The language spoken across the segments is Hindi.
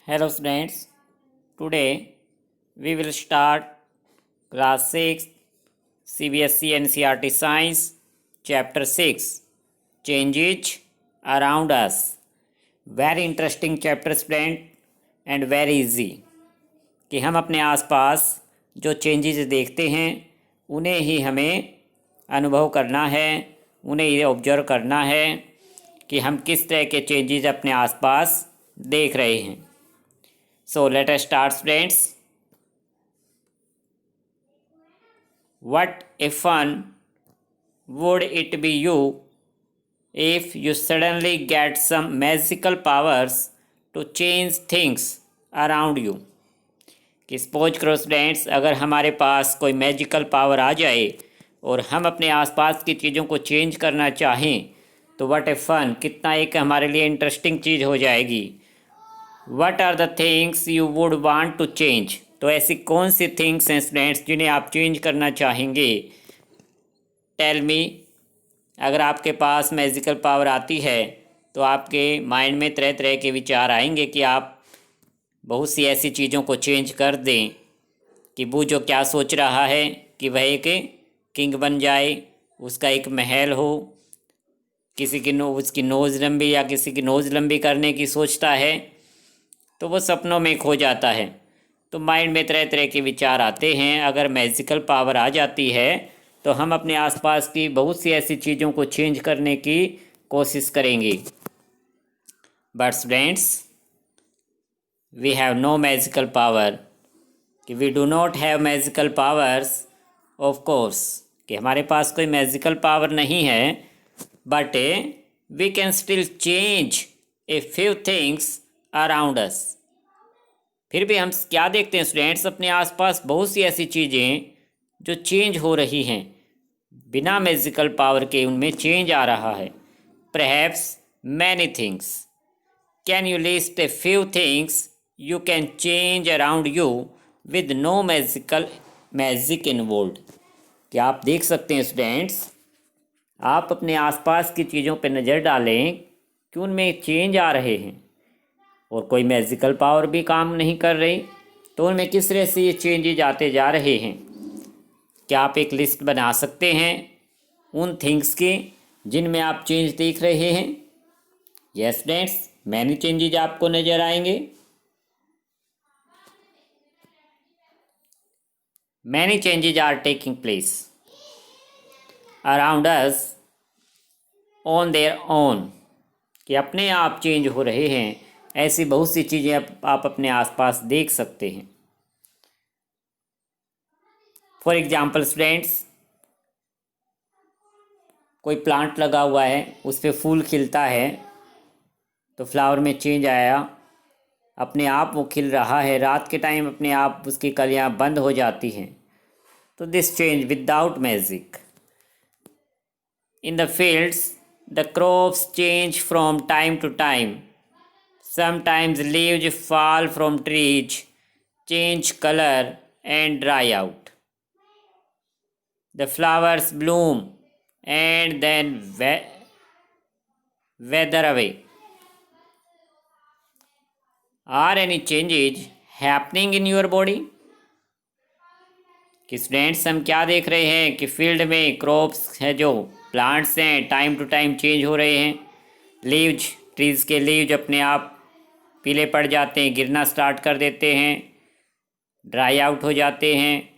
Hello students, today we will start class 6 CBSE NCERT Science chapter 6 Changes around us. Very interesting chapter student and very easy कि हम अपने आसपास जो चेंजेस देखते हैं उन्हें ही हमें अनुभव करना है, उन्हें ये ऑब्जर्व करना है कि हम किस तरह के चेंजेस अपने आसपास देख रहे हैं. So let us start students. What if fun would it be you if you suddenly get some magical powers to change things around you? कि सपोज करो स्टूडेंट्स, अगर हमारे पास कोई मैजिकल पावर आ जाए और हम अपने आसपास की चीज़ों को चेंज करना चाहें तो व्हाट ए फन, कितना एक हमारे लिए इंटरेस्टिंग चीज़ हो जाएगी. What are the things you would want to change? तो ऐसी कौन सी थिंग्स हैं स्टूडेंट्स जिन्हें आप चेंज करना चाहेंगे. Tell me. अगर आपके पास मैजिकल पावर आती है तो आपके माइंड में तरह तरह के विचार आएंगे कि आप बहुत सी ऐसी चीज़ों को चेंज कर दें कि वो जो क्या सोच रहा है कि वह एक किंग बन जाए, उसका एक महल हो, किसी की उसकी नोज़ लंबी या किसी की नोज़ लंबी करने की सोचता है तो वो सपनों में खो जाता है. तो माइंड में तरह तरह के विचार आते हैं. अगर मैजिकल पावर आ जाती है तो हम अपने आसपास की बहुत सी ऐसी चीज़ों को चेंज करने की कोशिश करेंगे. But students, we have no magical power. कि we do not have magical powers of course, कि हमारे पास कोई मैजिकल पावर नहीं है. But we can still change a few things around us. फिर भी हम क्या देखते हैं स्टूडेंट्स, अपने आसपास बहुत सी ऐसी चीज़ें जो चेंज हो रही हैं बिना मैजिकल पावर के, उनमें चेंज आ रहा है. Perhaps many things. Can you list a few things you can change around you with no magic involved. क्या आप देख सकते हैं स्टूडेंट्स, आप अपने आसपास की चीज़ों पर नज़र डालें कि उनमें चेंज आ रहे हैं और कोई मैजिकल पावर भी काम नहीं कर रही, तो उनमें किस तरह से ये चेंजेज आते जा रहे हैं. क्या आप एक लिस्ट बना सकते हैं उन थिंग्स की जिनमें आप चेंज देख रहे हैं. यस फ्रेंड्स, मैनी चेंजेज आपको नज़र आएंगे. Many changes are taking place around us on their own. कि अपने आप चेंज हो रहे हैं. ऐसी बहुत सी चीज़ें आप अपने आसपास देख सकते हैं. फॉर एग्जाम्पल स्टूडेंट्स, कोई प्लांट लगा हुआ है, उस पर फूल खिलता है तो फ्लावर में चेंज आया, अपने आप वो खिल रहा है. रात के टाइम अपने आप उसकी कलियां बंद हो जाती हैं. तो this change without magic. In the fields the crops change from time to time. Sometimes leaves fall from trees, change color and dry out. The flowers bloom and then wither away. Are any changes happening in your body? कि स्टूडेंट्स, हम क्या देख रहे हैं कि फील्ड में क्रॉप्स है, जो प्लांट्स हैं, टाइम टू टाइम चेंज हो रहे हैं. लीव्स, ट्रीज़ के लीव्स अपने आप पीले पड़ जाते हैं, गिरना स्टार्ट कर देते हैं, ड्राई आउट हो जाते हैं,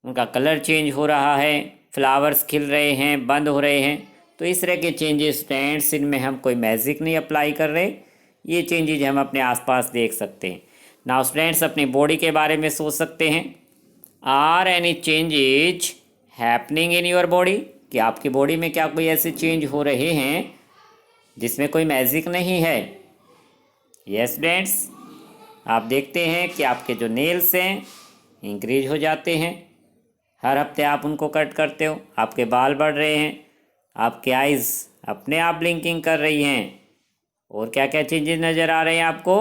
उनका कलर चेंज हो रहा है, फ्लावर्स खिल रहे हैं, बंद हो रहे हैं. तो इस तरह के चेंजेस स्टूडेंट्स, इनमें हम कोई मैजिक नहीं अप्लाई कर रहे. ये चेंजेज हम अपने आसपास देख सकते हैं. नाउ स्टूडेंट्स, अपनी बॉडी के बारे में सोच सकते हैं. Are any changes happening in your body. कि आपकी बॉडी में क्या कोई ऐसे चेंज हो रहे हैं जिसमें कोई मैजिक नहीं है. यस स्टूडेंट्स, आप देखते हैं कि आपके जो नेल्स हैं इंक्रीज हो जाते हैं. हर हफ्ते आप उनको कट करते हो, आपके बाल बढ़ रहे हैं, आपके आइज़ अपने आप ब्लिंकिंग कर रही हैं. और क्या क्या चेंजेस नज़र आ रहे हैं आपको.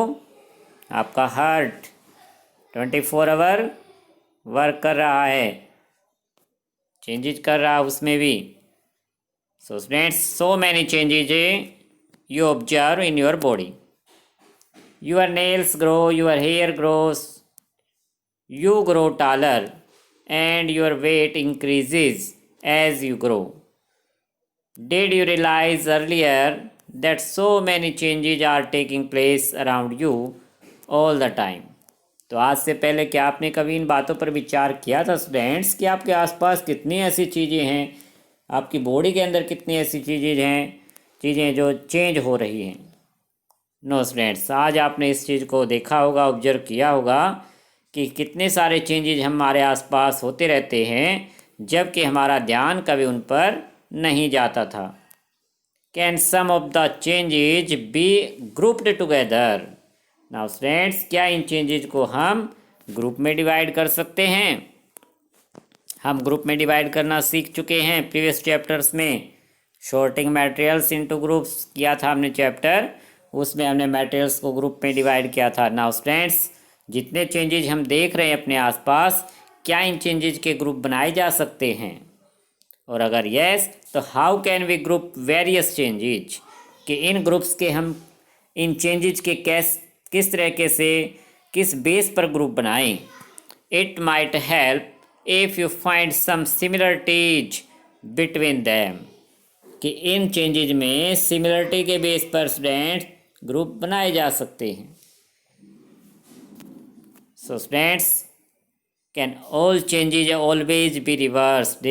आपका हार्ट 24 आवर वर्क कर रहा है, चेंजेस कर रहा है उसमें भी. So students, so many changes you observe in your body. Your nails grow, your hair grows, you grow taller, and your weight increases as you grow. Did you realize earlier that so many changes are taking place around you all the time? तो आज से पहले क्या आपने कभी इन बातों पर विचार किया था स्टूडेंट्स कि आपके आसपास कितनी ऐसी चीज़ें हैं, आपकी बॉडी के अंदर कितनी ऐसी चीज़ें जो चेंज हो रही हैं? नो स्टूडेंट्स, आज आपने इस चीज़ को देखा होगा, ऑब्जर्व किया होगा कि कितने सारे चेंजेज हमारे आसपास होते रहते हैं जबकि हमारा ध्यान कभी उन पर नहीं जाता था. Can some of the changes be grouped together? Now friends, क्या इन चेंजेज को हम ग्रुप में डिवाइड कर सकते हैं? हम ग्रुप में डिवाइड करना सीख चुके हैं प्रीवियस चैप्टर्स में. शॉर्टिंग मटेरियल्स इनटू ग्रुप्स किया था हमने चैप्टर, उसमें हमने मटेरियल्स को ग्रुप में डिवाइड किया था. नाउ फ्रेंड्स, जितने चेंजेज हम देख रहे हैं अपने आसपास, क्या इन चेंजेज के ग्रुप बनाए जा सकते हैं? और अगर यस, तो how can we group various changes? कि इन ग्रुप्स के हम इन चेंजेज के किस तरीके से किस बेस पर ग्रुप बनाएं? It might help if you find some similarities between them. कि इन चेंजेज में सिमिलरिटी के बेस पर स्टूडेंट्स ग्रुप बनाए जा सकते हैं. So students, can all changes always be reversed?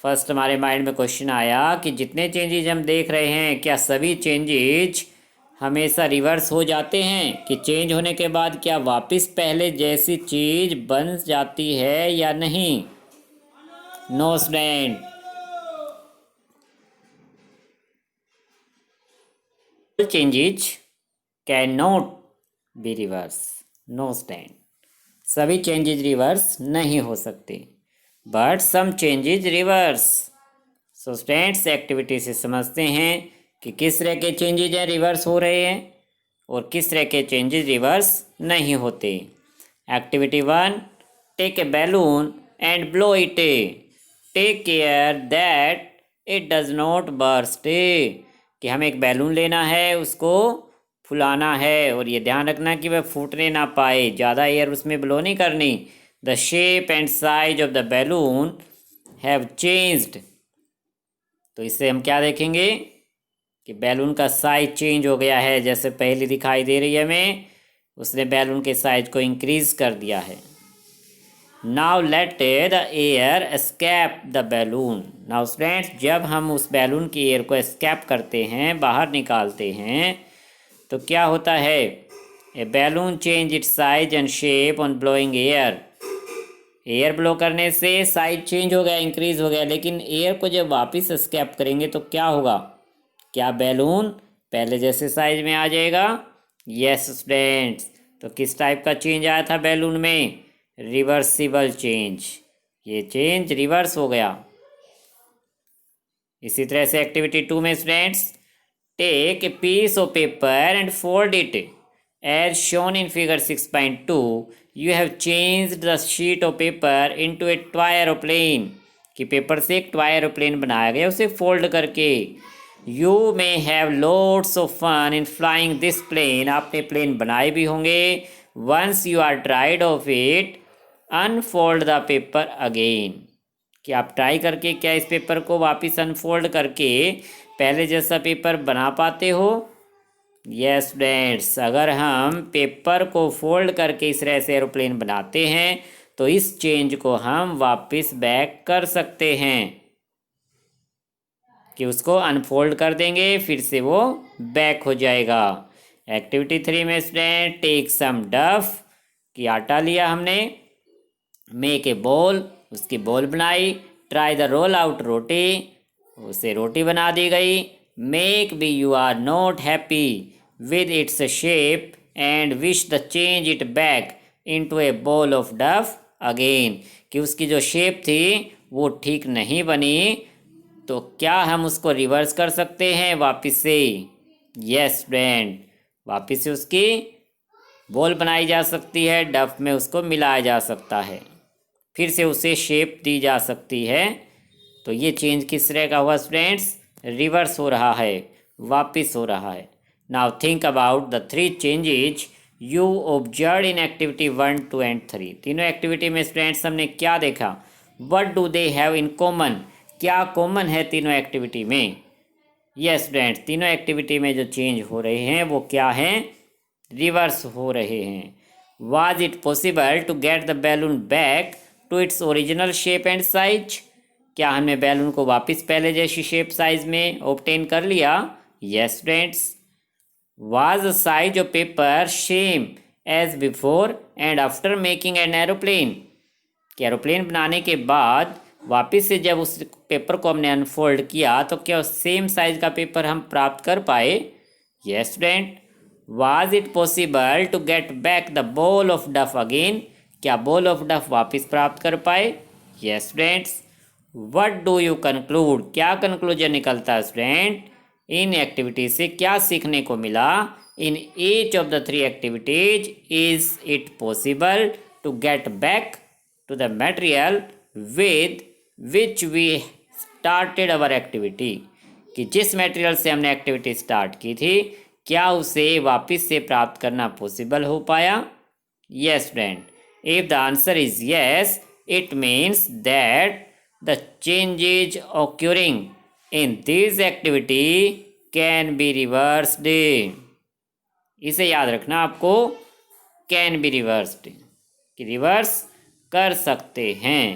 First हमारे माइंड में क्वेश्चन आया कि जितने चेंजेज हम देख रहे हैं, क्या सभी चेंजेज हमेशा रिवर्स हो जाते हैं? कि चेंज होने के बाद क्या वापस पहले जैसी चीज बन जाती है या नहीं? No student, changes can not be reverse. No stand, सभी चेंजेज रिवर्स नहीं हो सकते, but some changes reverse. So students, activity से समझते हैं कि किस तरह के चेंजेज हैं रिवर्स हो रहे हैं और किस तरह के चेंजेज रिवर्स नहीं होते. Activity 1, take a balloon and blow it. Take care that it does not burst. कि हमें एक बैलून लेना है, उसको फुलाना है और ये ध्यान रखना कि वह फूटने ना पाए, ज़्यादा एयर उसमें ब्लो नहीं करनी. The shape and size of the balloon have changed. तो इससे हम क्या देखेंगे कि बैलून का साइज चेंज हो गया है. जैसे पहले दिखाई दे रही है हमें, उसने बैलून के साइज को इंक्रीज कर दिया है. Now let the air escape the balloon. Now friends, जब हम उस बैलून की एयर को एस्केप करते हैं, बाहर निकालते हैं, तो क्या होता है? A balloon change its size and shape on blowing air. Air blow करने से साइज चेंज हो गया, इंक्रीज हो गया, लेकिन एयर को जब वापस एस्केप करेंगे तो क्या होगा? क्या बैलून पहले जैसे साइज में आ जाएगा? Yes students. तो किस टाइप का चेंज आया था बैलून में? Reversible change. ये चेंज रिवर्स हो गया. इसी तरह से एक्टिविटी 2 में students, take a piece of paper and fold it as shown in figure 6.2. You have changed the sheet of paper into a toy aeroplane. कि पेपर से एक टॉय एरोप्लेन बनाया गया उसे फोल्ड करके. You may have loads of fun in flying this plane. आपने प्लेन बनाए भी होंगे. Once you are tired of it, unfold the paper again. कि आप ट्राई करके क्या इस पेपर को वापस अनफोल्ड करके पहले जैसा पेपर बना पाते हो? यस स्टूडेंट्स, अगर हम पेपर को फोल्ड करके इस तरह से एरोप्लेन बनाते हैं तो इस चेंज को हम वापस बैक कर सकते हैं. कि उसको अनफोल्ड कर देंगे, फिर से वो बैक हो जाएगा. एक्टिविटी 3 में स्टूडेंट, टेक सम डफ. कि आटा लिया हमने, मेक ए बॉल, उसकी बॉल बनाई. Try the roll out roti, उसे रोटी बना दी गई. Maybe you are not happy with its shape and wish the change it back into a ball of dough again. कि उसकी जो शेप थी वो ठीक नहीं बनी, तो क्या हम उसको रिवर्स कर सकते हैं वापस से? यस स्टूडेंट, वापस से उसकी बॉल बनाई जा सकती है, डफ में उसको मिलाया जा सकता है, फिर से उसे शेप दी जा सकती है. तो ये चेंज किस तरह का हुआ स्टूडेंट्स? रिवर्स हो रहा है, वापस हो रहा है. Now think about the 3 changes you observe in activity 1, 2 and 3। तीनों एक्टिविटी में स्टूडेंट्स हमने क्या देखा? What do they have in common? क्या कॉमन है तीनों एक्टिविटी में? यस स्टूडेंट्स, तीनों एक्टिविटी में जो चेंज हो रहे हैं वो क्या हैं? रिवर्स हो रहे हैं। Was it possible to get the balloon back to its original shape and size? क्या हमने बैलून को वापस पहले जैसी शेप साइज में ऑब्टेन कर लिया? Yes students. Was the size of paper same as before and after making an aeroplane? कि एरोप्लेन बनाने के बाद वापस से जब उस पेपर को हमने अनफोल्ड किया तो क्या सेम साइज का पेपर हम प्राप्त कर पाए? Yes student. Was it possible to get back the ball of dough again? क्या बॉल ऑफ डफ वापस प्राप्त कर पाए? Yes students. What do you conclude? क्या कंक्लूजन निकलता है स्टूडेंट? इन एक्टिविटी से क्या सीखने को मिला? In each of the 3 activities is it possible to get back to the material with which we started our activity? कि जिस मटेरियल से हमने एक्टिविटी स्टार्ट की थी क्या उसे वापस से प्राप्त करना पॉसिबल हो पाया? Yes friend. If the answer is yes, it means that the changes occurring in this activity can be reversed। इसे याद रखना आपको, can be reversed कि रिवर्स कर सकते हैं,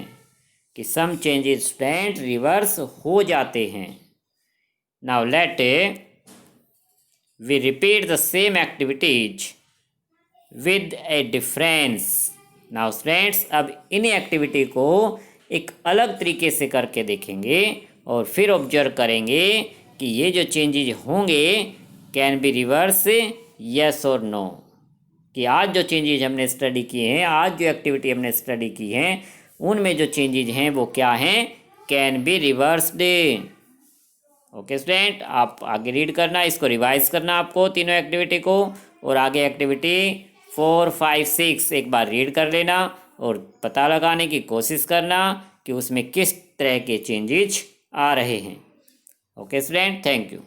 कि some changes स्टूडेंट रिवर्स हो जाते हैं। now let we repeat the same activities with a difference। now students अब इन्हीं एक्टिविटी को एक अलग तरीके से करके देखेंगे और फिर ऑब्जर्व करेंगे कि ये जो चेंजेज होंगे कैन बी रिवर्स, यस और नो। कि आज जो चेंजेज हमने स्टडी किए हैं, आज जो एक्टिविटी हमने स्टडी की हैं, उनमें जो चेंजेज हैं वो क्या हैं? Can be reversed. Okay student, आप आगे रीड करना, इसको रिवाइज करना आपको तीनों एक्टिविटी को, और आगे एक्टिविटी 4, 5, 6 एक बार रीड कर लेना और पता लगाने की कोशिश करना कि उसमें किस तरह के चेंजेज आ रहे हैं। Okay student, thank you.